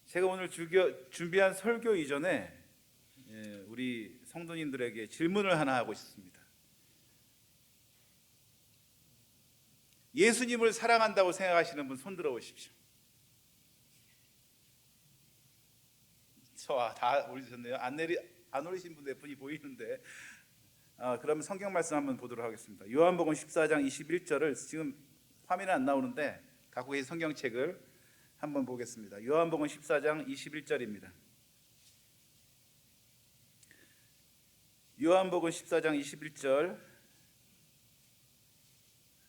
제가 오늘 준비한 설교 이전에 우리 성도님들에게 질문을 하나 하고 싶습니다. 예수님을 사랑한다고 생각하시는 분 손 들어 보십시오. 다 올리셨네요. 안 올리신 분 몇 분이 보이는데, 그러면 성경 말씀 한번 보도록 하겠습니다. 요한복음 14장 21절을 지금 화면에 안 나오는데 갖고 계신 성경책을 한번 보겠습니다. 요한복음 14장 21절입니다. 요한복음 14장 21절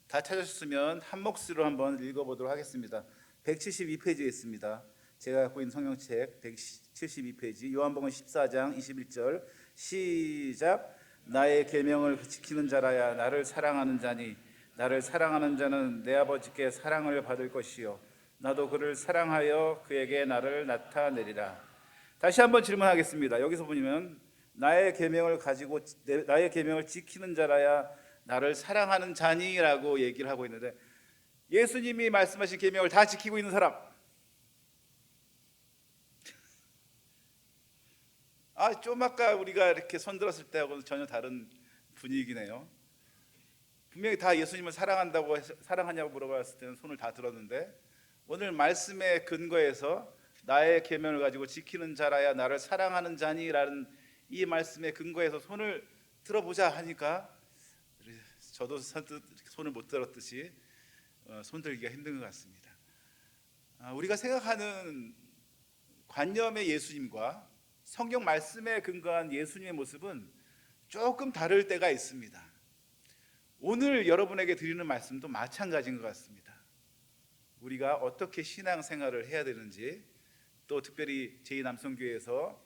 다 찾으셨으면 한 목소리로 한번 읽어보도록 하겠습니다. 172페이지에 있습니다. 제가 갖고 있는 성경책 172페이지 요한복음 14장 21절 시작. 나의 계명을 지키는 자라야 나를 사랑하는 자니 나를 사랑하는 자는 내 아버지께 사랑을 받을 것이요 나도 그를 사랑하여 그에게 나를 나타내리라. 다시 한번 질문하겠습니다. 여기서 보면 나의 계명을 가지고 나의 계명을 지키는 자라야 나를 사랑하는 자니라고 얘기를 하고 있는데, 예수님이 말씀하신 계명을 다 지키고 있는 사람, 좀 아까 우리가 이렇게 손 들었을 때하고는 전혀 다른 분위기네요. 분명히 다 예수님을 사랑하냐고 물어봤을 때는 손을 다 들었는데, 오늘 말씀의 근거에서 나의 계명을 가지고 지키는 자라야 나를 사랑하는 자니라는 이 말씀의 근거에서 손을 들어보자 하니까 저도 손을 못 들었듯이 손 들기가 힘든 것 같습니다. 우리가 생각하는 관념의 예수님과 성경 말씀에 근거한 예수님의 모습은 조금 다를 때가 있습니다. 오늘 여러분에게 드리는 말씀도 마찬가지인 것 같습니다. 우리가 어떻게 신앙생활을 해야 되는지, 또 특별히 제2남성교회에서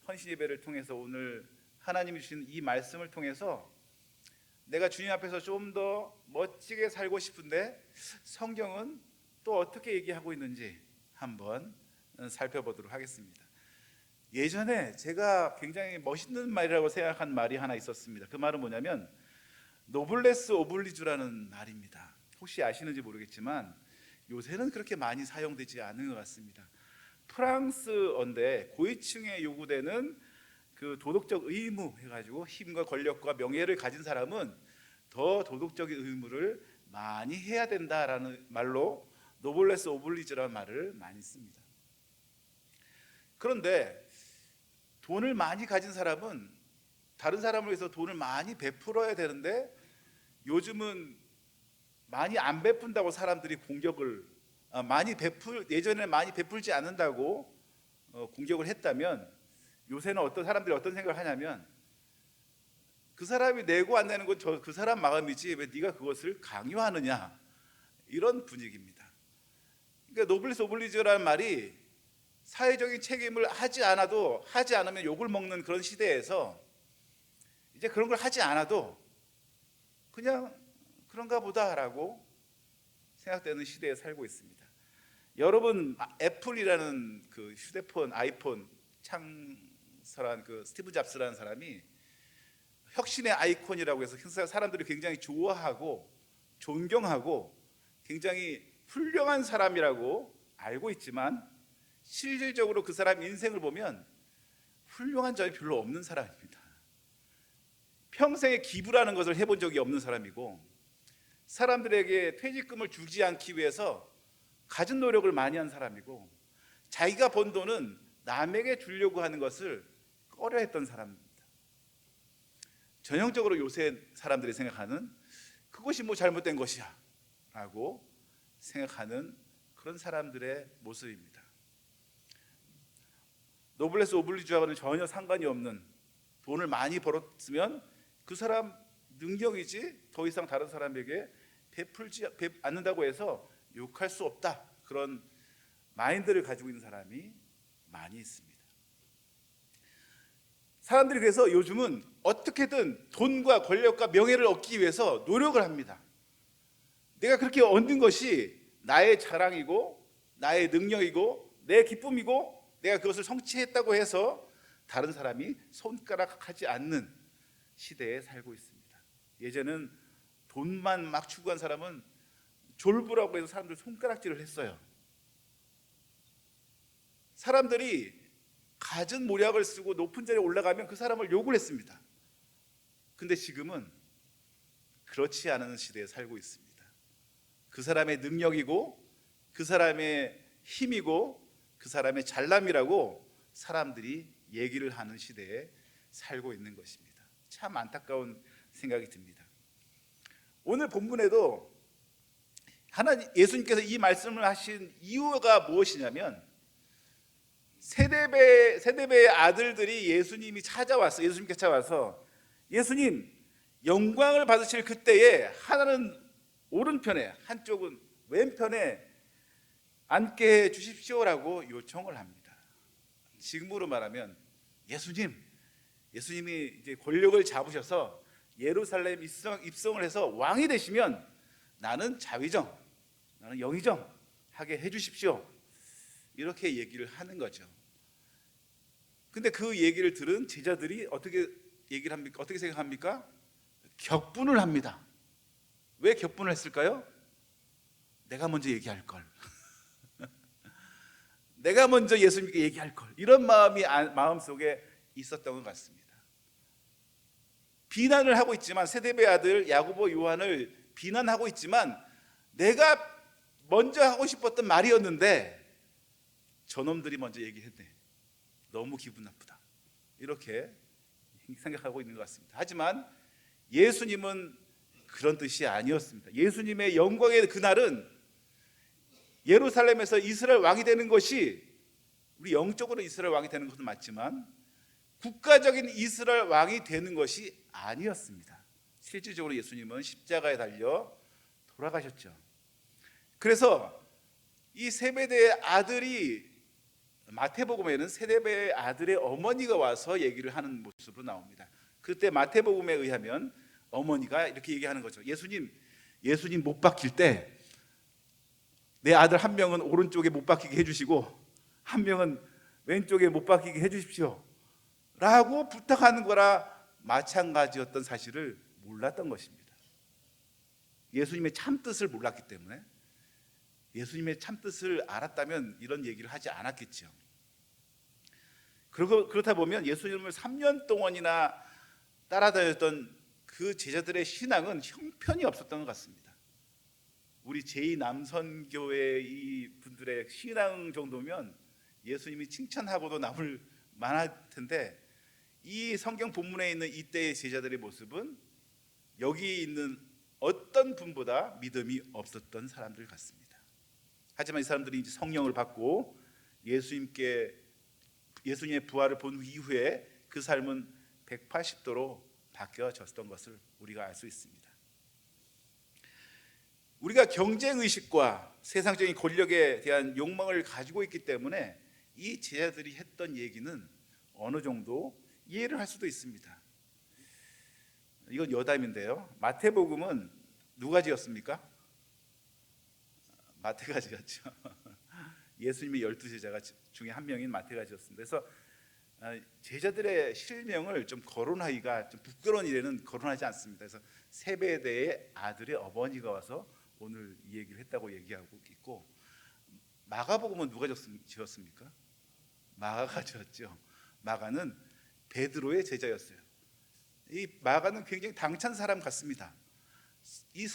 헌신예배를 통해서 오늘 하나님이 주신 이 말씀을 통해서 내가 주님 앞에서 좀 더 멋지게 살고 싶은데 성경은 또 어떻게 얘기하고 있는지 한번 살펴보도록 하겠습니다. 예전에 제가 굉장히 멋있는 말이라고 생각한 말이 하나 있었습니다. 그 말은 뭐냐면 노블레스 오블리주라는 말입니다. 혹시 아시는지 모르겠지만 요새는 그렇게 많이 사용되지 않은 것 같습니다. 프랑스어인데 고위층에 요구되는 그 도덕적 의무 해가지고 힘과 권력과 명예를 가진 사람은 더 도덕적인 의무를 많이 해야 된다라는 말로 노블레스 오블리주라는 말을 많이 씁니다. 그런데 돈을 많이 가진 사람은 다른 사람을 위해서 돈을 많이 베풀어야 되는데 요즘은 많이 안 베푼다고 사람들이 공격을 예전에 많이 베풀지 않는다고 공격을 했다면, 요새는 어떤 사람들이 어떤 생각을 하냐면 그 사람이 내고 안 내는 건 그 사람 마음이지 왜 네가 그것을 강요하느냐, 이런 분위기입니다. 그러니까 노블리스 오블리주라는 말이 사회적인 책임을 하지 않으면 욕을 먹는 그런 시대에서 이제 그런 걸 하지 않아도 그냥 그런가 보다라고 생각되는 시대에 살고 있습니다. 여러분, 애플이라는 그 휴대폰 아이폰 창설한 그 스티브 잡스라는 사람이 혁신의 아이콘이라고 해서 사람들이 굉장히 좋아하고 존경하고 굉장히 훌륭한 사람이라고 알고 있지만 실질적으로 그 사람 인생을 보면 훌륭한 점이 별로 없는 사람입니다. 평생에 기부라는 것을 해본 적이 없는 사람이고, 사람들에게 퇴직금을 주지 않기 위해서 갖은 노력을 많이 한 사람이고, 자기가 번 돈은 남에게 주려고 하는 것을 꺼려했던 사람입니다. 전형적으로 요새 사람들이 생각하는 그것이 뭐 잘못된 것이야 라고 생각하는 그런 사람들의 모습입니다. 노블레스 오블리주와는 전혀 상관이 없는, 돈을 많이 벌었으면 그 사람 능력이지 더 이상 다른 사람에게 베풀지 않는다고 해서 욕할 수 없다, 그런 마인드를 가지고 있는 사람이 많이 있습니다. 사람들이 그래서 요즘은 어떻게든 돈과 권력과 명예를 얻기 위해서 노력을 합니다. 내가 그렇게 얻는 것이 나의 자랑이고 나의 능력이고 내 기쁨이고 내가 그것을 성취했다고 해서 다른 사람이 손가락하지 않는 시대에 살고 있습니다. 예전엔 돈만 막 추구한 사람은 졸부라고 해서 사람들 손가락질을 했어요. 사람들이 갖은 모략을 쓰고 높은 자리에 올라가면 그 사람을 욕을 했습니다. 근데 지금은 그렇지 않은 시대에 살고 있습니다. 그 사람의 능력이고 그 사람의 힘이고 그 사람의 잘남이라고 사람들이 얘기를 하는 시대에 살고 있는 것입니다. 참 안타까운 생각이 듭니다. 오늘 본문에도 예수님께서 이 말씀을 하신 이유가 무엇이냐면 세대배의 아들들이 예수님께서 찾아와서 예수님 영광을 받으실 그때에 하나는 오른편에 한쪽은 왼편에 앉게 해 주십시오라고 요청을 합니다. 지금으로 말하면 예수님이 이제 권력을 잡으셔서 예루살렘 입성을 해서 왕이 되시면 나는 자위정, 나는 영의정 하게 해주십시오. 이렇게 얘기를 하는 거죠. 근데 그 얘기를 들은 제자들이 어떻게 얘기를 합니까? 어떻게 생각합니까? 격분을 합니다. 왜 격분을 했을까요? 내가 먼저 얘기할 걸. 내가 먼저 예수님께 얘기할 걸. 이런 마음이 마음속에 있었던 것 같습니다. 비난을 하고 있지만 세데베 아들 야고보 요한을 비난하고 있지만 내가 먼저 하고 싶었던 말이었는데 저놈들이 먼저 얘기했네. 너무 기분 나쁘다. 이렇게 생각하고 있는 것 같습니다. 하지만 예수님은 그런 뜻이 아니었습니다. 예수님의 영광의 그날은 예루살렘에서 이스라엘 왕이 되는 것이 우리 영적으로 이스라엘 왕이 되는 것도 맞지만 국가적인 이스라엘 왕이 되는 것이 아니었습니다. 실질적으로 예수님은 십자가에 달려 돌아가셨죠. 그래서 이 세베대의 아들이 마태복음에는 세베대의 아들의 어머니가 와서 얘기를 하는 모습으로 나옵니다. 그때 마태복음에 의하면 어머니가 이렇게 얘기하는 거죠. 예수님 못 박힐 때 내 아들 한 명은 오른쪽에 못 박히게 해주시고 한 명은 왼쪽에 못 박히게 해주십시오 라고 부탁하는 거라 마찬가지였던 사실을 몰랐던 것입니다. 예수님의 참뜻을 몰랐기 때문에 예수님의 참뜻을 알았다면 이런 얘기를 하지 않았겠죠. 그렇다 보면 예수님을 3년 동안이나 따라다녔던 그 제자들의 신앙은 형편이 없었던 것 같습니다. 우리 제2남선교회 이 분들의 신앙 정도면 예수님이 칭찬하고도 남을 만할 텐데 이 성경 본문에 있는 이때의 제자들의 모습은 여기 있는 어떤 분보다 믿음이 없었던 사람들 같습니다. 하지만 이 사람들이 이제 성령을 받고 예수님의 부활을 본 이후에 그 삶은 180도로 바뀌어졌던 것을 우리가 알 수 있습니다. 우리가 경쟁의식과 세상적인 권력에 대한 욕망을 가지고 있기 때문에 이 제자들이 했던 얘기는 어느 정도 이해를 할 수도 있습니다. 이건 여담인데요. 마태복음은 누가 지었습니까? 마태가 지었죠. 예수님의 12제자 중에 한 명인 마태가 지었습니다. 그래서 제자들의 실명을 좀 거론하기가 좀 부끄러운 일에는 거론하지 않습니다. 그래서 세베대의 아들의 어머니가 와서 오늘 이 얘기를 했다고 얘기하고 있고, 마가복음은 누가 지었습니까? 마가가 지었죠. 마가는 베드로의 제자였어요. 이 마가는 굉장히 당찬 사람 같습니다. 이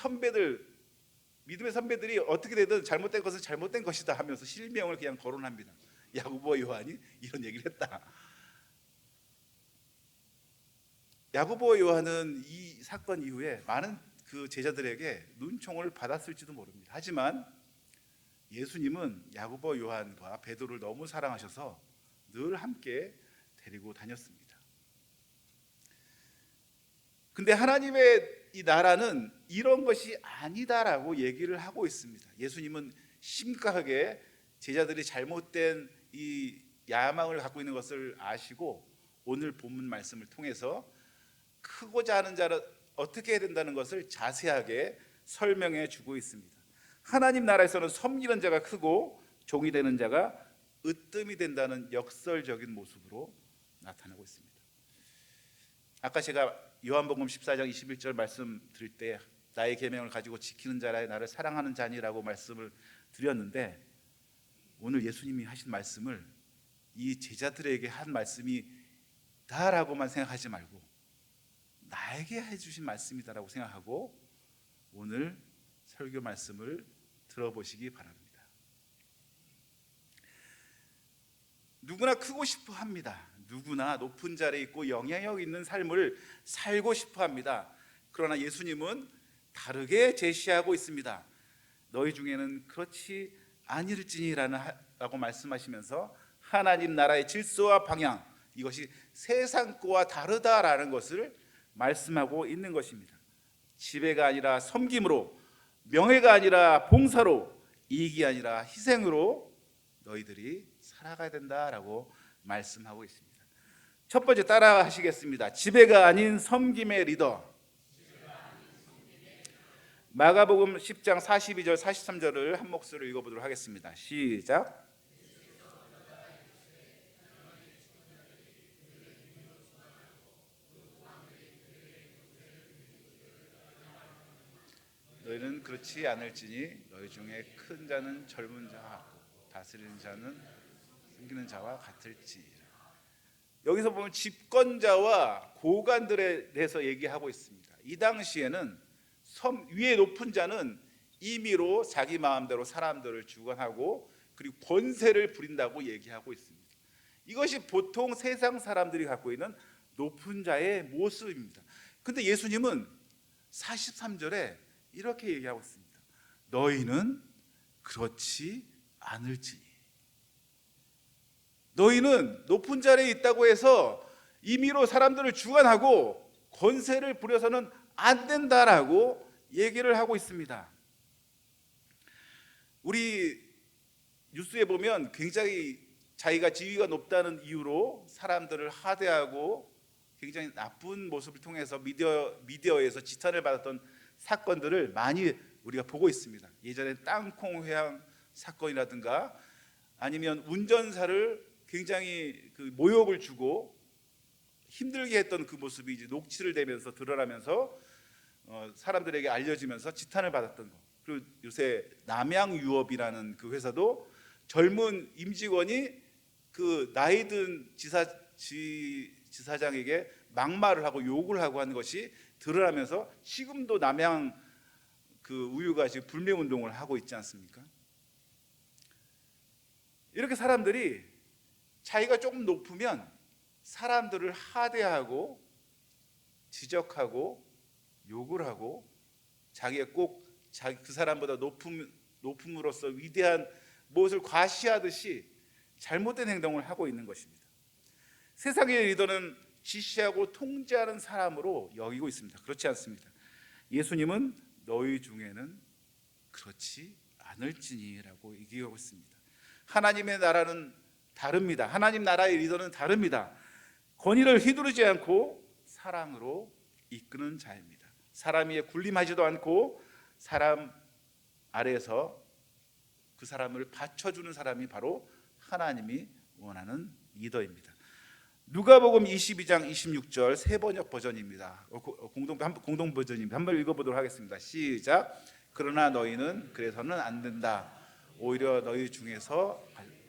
믿음의 선배들이 어떻게 되든 잘못된 것은 잘못된 것이다 하면서 실명을 그냥 거론합니다. 야고보 요한이 이런 얘기를 했다. 야고보 요한은 이 사건 이후에 많은 그 제자들에게 눈총을 받았을지도 모릅니다. 하지만 예수님은 야고보 요한과 베드로를 너무 사랑하셔서 늘 함께 데리고 다녔습니다. 근데 하나님의 이 나라는 이런 것이 아니다라고 얘기를 하고 있습니다. 예수님은 심각하게 제자들이 잘못된 이 야망을 갖고 있는 것을 아시고 오늘 본문 말씀을 통해서 크고자 하는 자를 어떻게 해야 된다는 것을 자세하게 설명해 주고 있습니다. 하나님 나라에서는 섬기는 자가 크고 종이 되는 자가 으뜸이 된다는 역설적인 모습으로 나타나고 있습니다. 아까 제가 요한복음 14장 21절 말씀 드릴 때 나의 계명을 가지고 지키는 자라 나를 사랑하는 자니라고 말씀을 드렸는데, 오늘 예수님이 하신 말씀을 이 제자들에게 한 말씀이 다라고만 생각하지 말고 나에게 해주신 말씀이다라고 생각하고 오늘 설교 말씀을 들어보시기 바랍니다. 누구나 크고 싶어 합니다. 누구나 높은 자리에 있고 영향력 있는 삶을 살고 싶어 합니다. 그러나 예수님은 다르게 제시하고 있습니다. 너희 중에는 그렇지 아니를지니라고 말씀하시면서 하나님 나라의 질서와 방향, 이것이 세상 거와 다르다라는 것을 말씀하고 있는 것입니다. 지배가 아니라 섬김으로, 명예가 아니라 봉사로, 이익이 아니라 희생으로 너희들이 살아가야 된다라고 말씀하고 있습니다. 첫 번째 따라 하시겠습니다. 지배가 아닌 섬김의 리더. 마가복음 10장 42절 43절을 한 목소리로 읽어보도록 하겠습니다. 시작. 너희는 그렇지 않을지니 너희 중에 큰 자는 젊은 자와 다스리는 자는 섬기는 자와 같을지니라. 여기서 보면 집권자와 고관들에 대해서 얘기하고 있습니다. 이 당시에는 위에 높은 자는 임의로 자기 마음대로 사람들을 주관하고 그리고 권세를 부린다고 얘기하고 있습니다. 이것이 보통 세상 사람들이 갖고 있는 높은 자의 모습입니다. 근데 예수님은 43절에 이렇게 얘기하고 있습니다. 너희는 그렇지 않을지니. 너희는 높은 자리에 있다고 해서 임의로 사람들을 주관하고 권세를 부려서는 안 된다라고 얘기를 하고 있습니다. 우리 뉴스에 보면 굉장히 자기가 지위가 높다는 이유로 사람들을 하대하고 굉장히 나쁜 모습을 통해서 미디어에서 지탄을 받았던 사건들을 많이 우리가 보고 있습니다. 예전에 땅콩 회항 사건이라든가 아니면 운전사를 굉장히 그 모욕을 주고 힘들게 했던 그 모습이 이제 녹취를 되면서 드러나면서 사람들에게 알려지면서 지탄을 받았던 거. 그리고 요새 남양유업이라는 그 회사도 젊은 임직원이 그 나이든 지사장에게 막말을 하고 욕을 하고 하는 것이 드러나면서 지금도 남양 그 우유가 지금 불매운동을 하고 있지 않습니까? 이렇게 사람들이 자기가 조금 높으면 사람들을 하대하고 지적하고 욕을 하고 자기가 꼭 그 사람보다 높음으로써 위대한 무엇을 과시하듯이 잘못된 행동을 하고 있는 것입니다. 세상의 리더는 지시하고 통제하는 사람으로 여기고 있습니다. 그렇지 않습니다. 예수님은 너희 중에는 그렇지 않을지니라고 얘기하고 있습니다. 하나님의 나라는 다릅니다. 하나님 나라의 리더는 다릅니다. 권위를 휘두르지 않고 사랑으로 이끄는 자입니다. 사람 위에 군림하지도 않고 사람 아래에서 그 사람을 받쳐주는 사람이 바로 하나님이 원하는 리더입니다. 누가복음 22장 26절 새번역 버전입니다. 공동 버전입니다. 한번 읽어보도록 하겠습니다. 시작. 그러나 너희는 그래서는 안 된다. 오히려 너희 중에서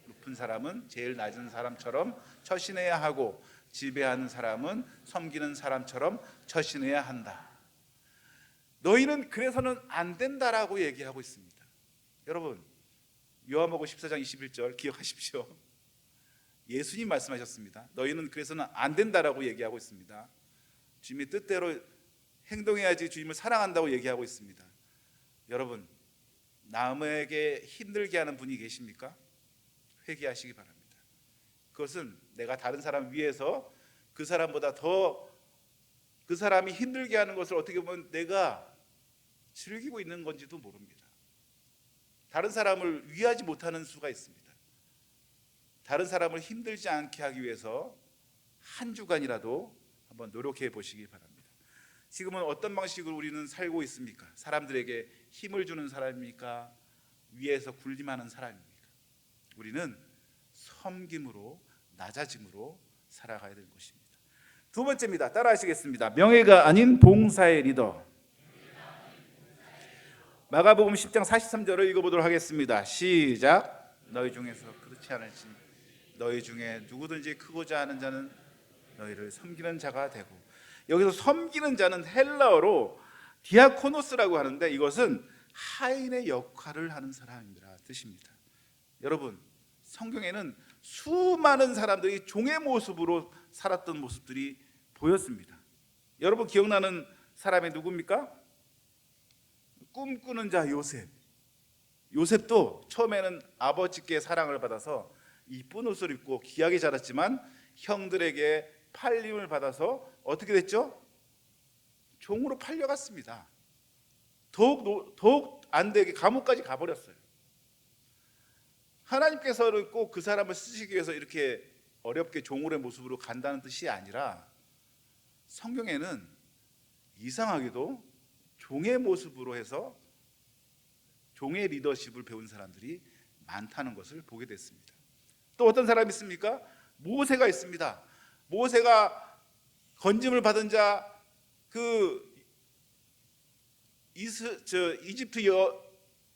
높은 사람은 제일 낮은 사람처럼 처신해야 하고 지배하는 사람은 섬기는 사람처럼 처신해야 한다. 너희는 그래서는 안 된다라고 얘기하고 있습니다. 여러분, 요한복음 14장 21절 기억하십시오. 예수님 말씀하셨습니다. 너희는 그래서는 안 된다라고 얘기하고 있습니다. 주님의 뜻대로 행동해야지 주님을 사랑한다고 얘기하고 있습니다. 여러분, 남에게 힘들게 하는 분이 계십니까? 회개하시기 바랍니다. 그것은 내가 다른 사람 위해서 그 사람보다 더 그 사람이 힘들게 하는 것을 어떻게 보면 내가 즐기고 있는 건지도 모릅니다. 다른 사람을 위하지 못하는 수가 있습니다. 다른 사람을 힘들지 않게 하기 위해서 한 주간이라도 한번 노력해 보시기 바랍니다. 지금은 어떤 방식으로 우리는 살고 있습니까? 사람들에게 힘을 주는 사람입니까? 위에서 군림하는 사람입니까? 우리는 섬김으로 낮아짐으로 살아가야 되는 것입니다. 두 번째입니다. 따라하시겠습니다. 명예가 아닌 봉사의 리더. 마가복음 10장 43절을 읽어보도록 하겠습니다. 시작. 너희 중에서 그렇지 않을지 너희 중에 누구든지 크고자 하는 자는 너희를 섬기는 자가 되고, 여기서 섬기는 자는 헬라어로 디아코노스라고 하는데 이것은 하인의 역할을 하는 사람이라 뜻입니다. 여러분, 성경에는 수많은 사람들이 종의 모습으로 살았던 모습들이 보였습니다. 여러분 기억나는 사람이 누굽니까? 꿈꾸는 자 요셉. 요셉도 처음에는 아버지께 사랑을 받아서 이쁜 옷을 입고 귀하게 자랐지만 형들에게 팔림을 받아서 어떻게 됐죠? 종으로 팔려갔습니다. 더욱 안 되게 감옥까지 가버렸어요. 하나님께서는 꼭 그 사람을 쓰시기 위해서 이렇게 어렵게 종으로의 모습으로 간다는 뜻이 아니라, 성경에는 이상하게도 종의 모습으로 해서 종의 리더십을 배운 사람들이 많다는 것을 보게 됐습니다. 또 어떤 사람이 있습니까? 모세가 있습니다. 모세가 건짐을 받은 자, 그 이집트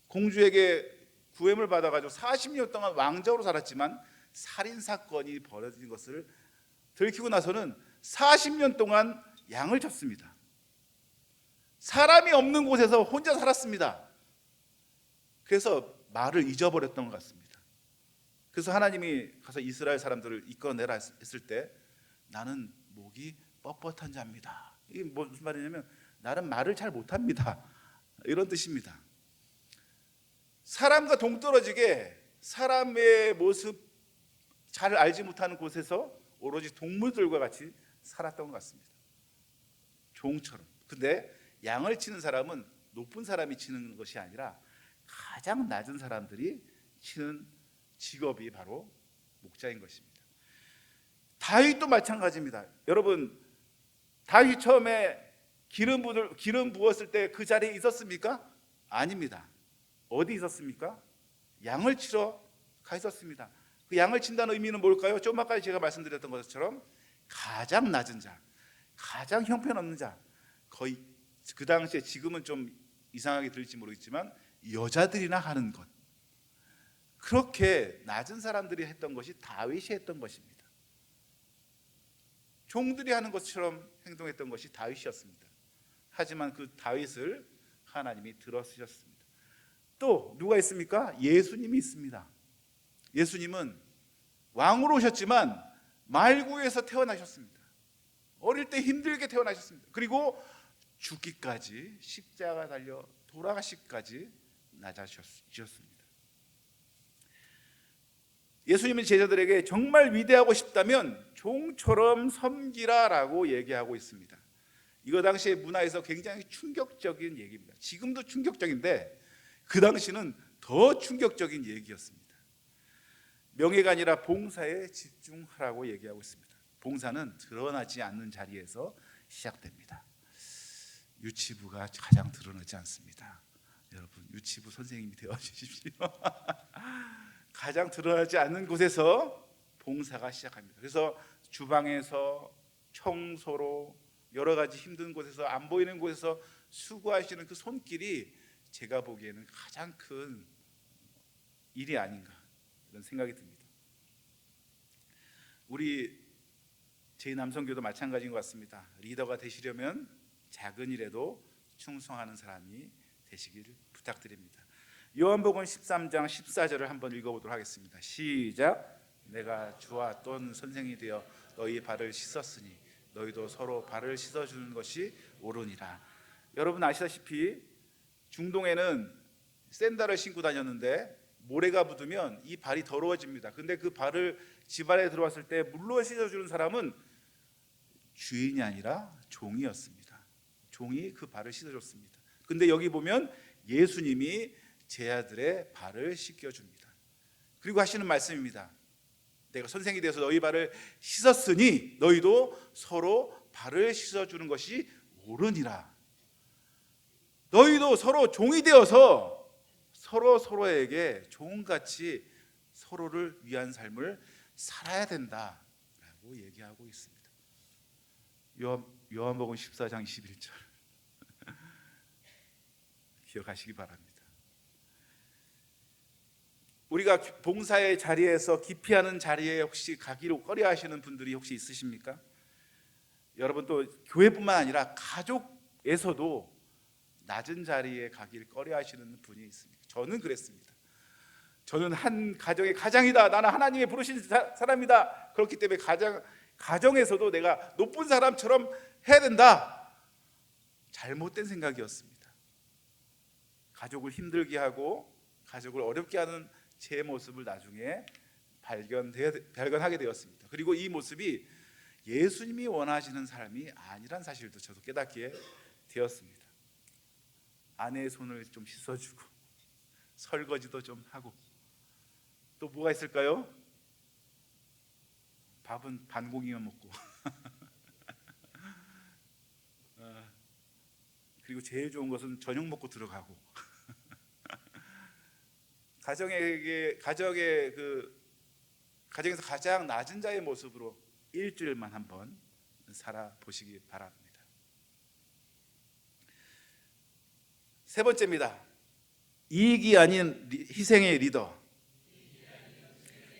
공주에게 구엠을 받아가지고 40년 동안 왕자로 살았지만 살인 사건이 벌어진 것을 들키고 나서는 40년 동안 양을 쳤습니다. 사람이 없는 곳에서 혼자 살았습니다. 그래서 말을 잊어버렸던 것 같습니다. 그래서 하나님이 가서 이스라엘 사람들을 이끌어내라 했을 때 나는 목이 뻣뻣한 자입니다. 이게 무슨 말이냐면 나는 말을 잘 못합니다, 이런 뜻입니다. 사람과 동떨어지게 사람의 모습 잘 알지 못하는 곳에서 오로지 동물들과 같이 살았던 것 같습니다. 종처럼. 근데 양을 치는 사람은 높은 사람이 치는 것이 아니라 가장 낮은 사람들이 치는 직업이 바로 목자인 것입니다. 다윗도 마찬가지입니다. 여러분, 다윗이 처음에 기름 부었을 때 그 자리에 있었습니까? 아닙니다. 어디 있었습니까? 양을 치러 가 있었습니다. 그 양을 친다는 의미는 뭘까요? 좀 아까 제가 말씀드렸던 것처럼 가장 낮은 자, 가장 형편없는 자, 거의 그 당시에, 지금은 좀 이상하게 들릴지 모르겠지만 여자들이나 하는 것, 그렇게 낮은 사람들이 했던 것이 다윗이 했던 것입니다. 종들이 하는 것처럼 행동했던 것이 다윗이었습니다. 하지만 그 다윗을 하나님이 들어쓰셨습니다. 또 누가 있습니까? 예수님이 있습니다. 예수님은 왕으로 오셨지만 말구에서 태어나셨습니다. 어릴 때 힘들게 태어나셨습니다. 그리고 죽기까지, 십자가 달려 돌아가시기까지 낮아지셨습니다. 예수님은 제자들에게 정말 위대하고 싶다면 종처럼 섬기라라고 얘기하고 있습니다. 이거 당시의 문화에서 굉장히 충격적인 얘기입니다. 지금도 충격적인데 그 당시는 더 충격적인 얘기였습니다. 명예가 아니라 봉사에 집중하라고 얘기하고 있습니다. 봉사는 드러나지 않는 자리에서 시작됩니다. 유치부가 가장 드러나지 않습니다. 여러분, 유치부 선생님이 되어주십시오. 가장 드러나지 않는 곳에서 봉사가 시작합니다. 그래서 주방에서, 청소로, 여러 가지 힘든 곳에서, 안 보이는 곳에서 수고하시는 그 손길이 제가 보기에는 가장 큰 일이 아닌가, 이런 생각이 듭니다. 우리 제2남성교도 마찬가지인 것 같습니다. 리더가 되시려면 작은 일에도 충성하는 사람이 되시길 부탁드립니다. 요한복음 13장 14절을 한번 읽어보도록 하겠습니다. 시작. 내가 주와 떤 선생이 되어 너희 발을 씻었으니 너희도 서로 발을 씻어주는 것이 옳으니라. 여러분 아시다시피 중동에는 샌들을 신고 다녔는데 모래가 묻으면 이 발이 더러워집니다. 근데 그 발을 집안에 들어왔을 때 물로 씻어주는 사람은 주인이 아니라 종이었습니다. 종이 그 발을 씻어줬습니다. 근데 여기 보면 예수님이 제 아들의 발을 씻겨줍니다. 그리고 하시는 말씀입니다. 내가 선생이 되어서 너희 발을 씻었으니 너희도 서로 발을 씻어주는 것이 옳으니라. 너희도 서로 종이 되어서 서로에게 종같이 서로를 위한 삶을 살아야 된다라고 얘기하고 있습니다. 요한복음 14장 21절 기억하시기 바랍니다. 우리가 봉사의 자리에서 기피하는 자리에 혹시 가기로 꺼려하시는 분들이 혹시 있으십니까? 여러분, 또 교회뿐만 아니라 가족에서도 낮은 자리에 가길 꺼려하시는 분이 있습니다. 저는 그랬습니다. 저는 한 가정의 가장이다, 나는 하나님의 부르신 사람이다, 그렇기 때문에 가정에서도 내가 높은 사람처럼 해야 된다. 잘못된 생각이었습니다. 가족을 힘들게 하고 가족을 어렵게 하는 제 모습을 나중에 발견하게 되었습니다. 그리고 이 모습이 예수님이 원하시는 사람이 아니란 사실도 저도 깨닫게 되었습니다. 아내의 손을 좀 씻어주고 설거지도 좀 하고, 또 뭐가 있을까요? 밥은 반 공기만 먹고 그리고 제일 좋은 것은 저녁 먹고 들어가고 가정에서 가장 낮은 자의 모습으로 일주일만 한번 살아보시기 바랍니다. 세 번째입니다. 이익이 아닌 희생의 리더.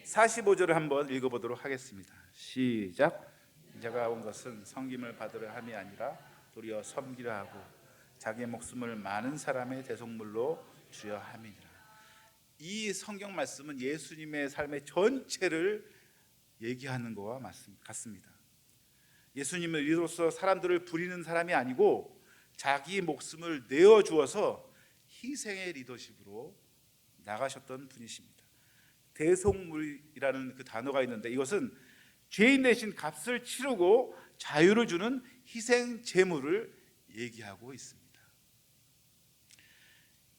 45절을 한번 읽어보도록 하겠습니다. 시작. 자가 온 것은 섬김을 받으려 함이 아니라 도리어 섬기려 하고 자기의 목숨을 많은 사람의 대속물로 주려 함이니라. 이 성경 말씀은 예수님의 삶의 전체를 얘기하는 것과 같습니다. 예수님은 이로써 사람들을 부리는 사람이 아니고 자기 목숨을 내어주어서 희생의 리더십으로 나가셨던 분이십니다. 대속물이라는 그 단어가 있는데, 이것은 죄인 대신 값을 치르고 자유를 주는 희생 제물을 얘기하고 있습니다.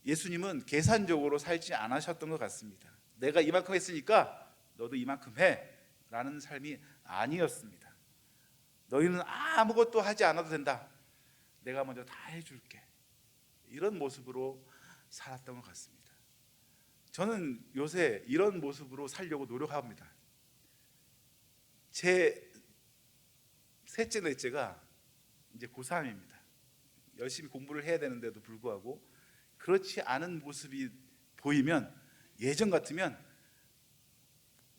예수님은 계산적으로 살지 않으셨던 것 같습니다. 내가 이만큼 했으니까 너도 이만큼 해 라는 삶이 아니었습니다. 너희는 아무것도 하지 않아도 된다, 내가 먼저 다 해줄게, 이런 모습으로 살았던 것 같습니다. 저는 요새 이런 모습으로 살려고 노력합니다. 제 셋째 넷째가 이제 고3입니다. 열심히 공부를 해야 되는데도 불구하고 그렇지 않은 모습이 보이면, 예전 같으면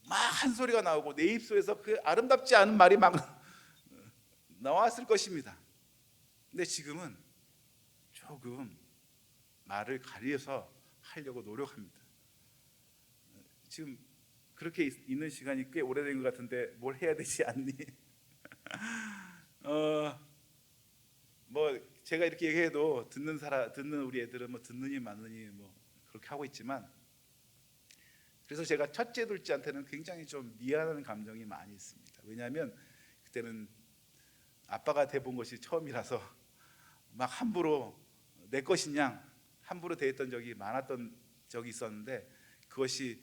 막 한 소리가 나오고 내 입술에서 그 아름답지 않은 말이 막 나왔을 것입니다. 근데 지금은 조금 말을 가려서 하려고 노력합니다. 지금 그렇게 있는 시간이 꽤 오래된 것 같은데 뭘 해야 되지 않니? 뭐 제가 이렇게 얘기해도 듣는 우리 애들은 뭐 듣느니 마느니 뭐 그렇게 하고 있지만, 그래서 제가 첫째 둘째한테는 굉장히 좀 미안한 감정이 많이 있습니다. 왜냐하면 그때는 아빠가 돼본 것이 처음이라서 막 함부로 내 것인 양 함부로 대했던 적이 많았던 적이 있었는데, 그것이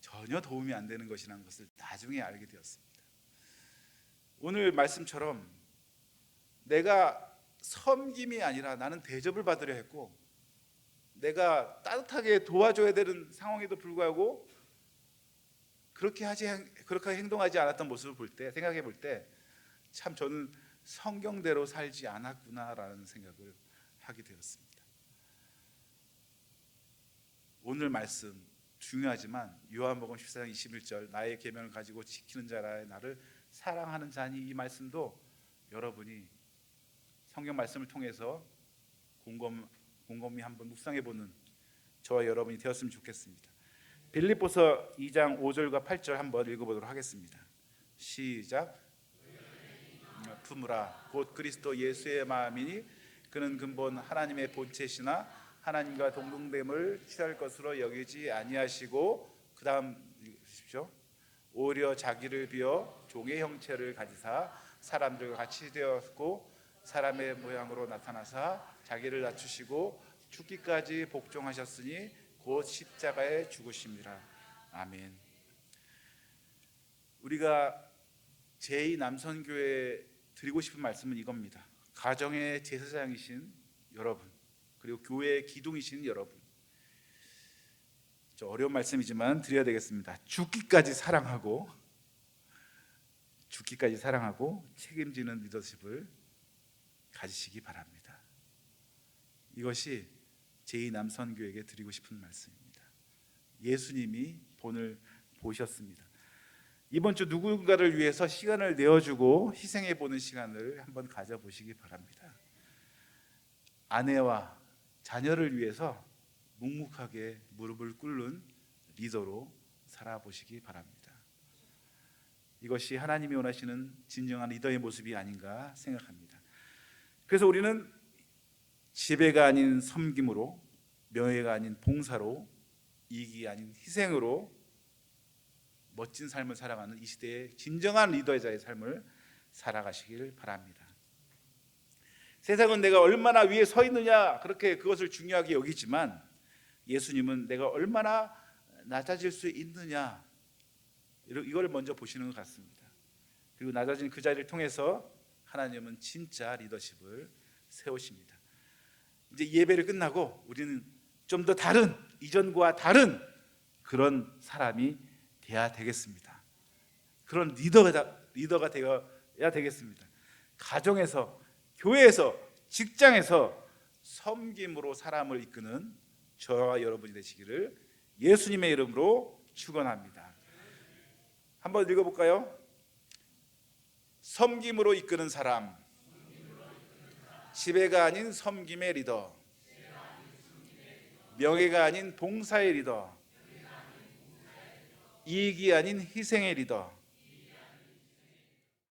전혀 도움이 안 되는 것이라는 것을 나중에 알게 되었습니다. 오늘 말씀처럼 내가 섬김이 아니라 나는 대접을 받으려 했고, 내가 따뜻하게 도와줘야 되는 상황에도 불구하고 그렇게 행동하지 않았던 모습을 볼 때, 생각해 볼 때, 참 저는 성경대로 살지 않았구나라는 생각을 하게 되었습니다. 오늘 말씀 중요하지만 요한복음 14장 21절 나의 계명을 가지고 지키는 자라 나를 사랑하는 자니, 이 말씀도 여러분이 성경 말씀을 통해서 곰곰이 한번 묵상해보는 저와 여러분이 되었으면 좋겠습니다. 빌립보서 2장 5절과 8절 한번 읽어보도록 하겠습니다. 시작. 품으라 곧 그리스도 예수의 마음이니 그는 근본 하나님의 본체시나 하나님과 동등됨을 취할 것으로 여기지 아니하시고, 그 다음 읽으십시오. 오히려 자기를 비어 종의 형체를 가지사 사람들과 같이 되었고 사람의 모양으로 나타나사 자기를 낮추시고 죽기까지 복종하셨으니 곧 십자가에 죽으심이라. 아멘. 우리가 제2남선교회에 드리고 싶은 말씀은 이겁니다. 가정의 제사장이신 여러분, 그리고 교회의 기둥이신 여러분, 좀 어려운 말씀이지만 드려야 되겠습니다. 죽기까지 사랑하고 책임지는 리더십을 가지시기 바랍니다. 이것이 제2남 선교에게 드리고 싶은 말씀입니다. 예수님이 본을 보셨습니다. 이번 주 누군가를 위해서 시간을 내어주고 희생해 보는 시간을 한번 가져보시기 바랍니다. 아내와 자녀를 위해서 묵묵하게 무릎을 꿇는 리더로 살아보시기 바랍니다. 이것이 하나님이 원하시는 진정한 리더의 모습이 아닌가 생각합니다. 그래서 우리는 지배가 아닌 섬김으로, 명예가 아닌 봉사로, 이익이 아닌 희생으로 멋진 삶을 살아가는 이 시대의 진정한 리더자의 삶을 살아가시길 바랍니다. 세상은 내가 얼마나 위에 서 있느냐 그렇게 그것을 중요하게 여기지만 예수님은 내가 얼마나 낮아질 수 있느냐 이걸 먼저 보시는 것 같습니다. 그리고 낮아진 그 자리를 통해서 하나님은 진짜 리더십을 세우십니다. 이제 예배를 끝나고 우리는 좀 더 다른, 이전과 다른 그런 사람이 돼야 되겠습니다. 그런 리더가 되어야 되겠습니다. 가정에서, 교회에서, 직장에서 섬김으로 사람을 이끄는 저와 여러분이 되시기를 예수님의 이름으로 축원합니다. 한번 읽어볼까요? 섬김으로 이끄는 사람, 지배가 아닌 섬김의 리더, 명예가 아닌 봉사의 리더, 이익이 아닌 희생의 리더,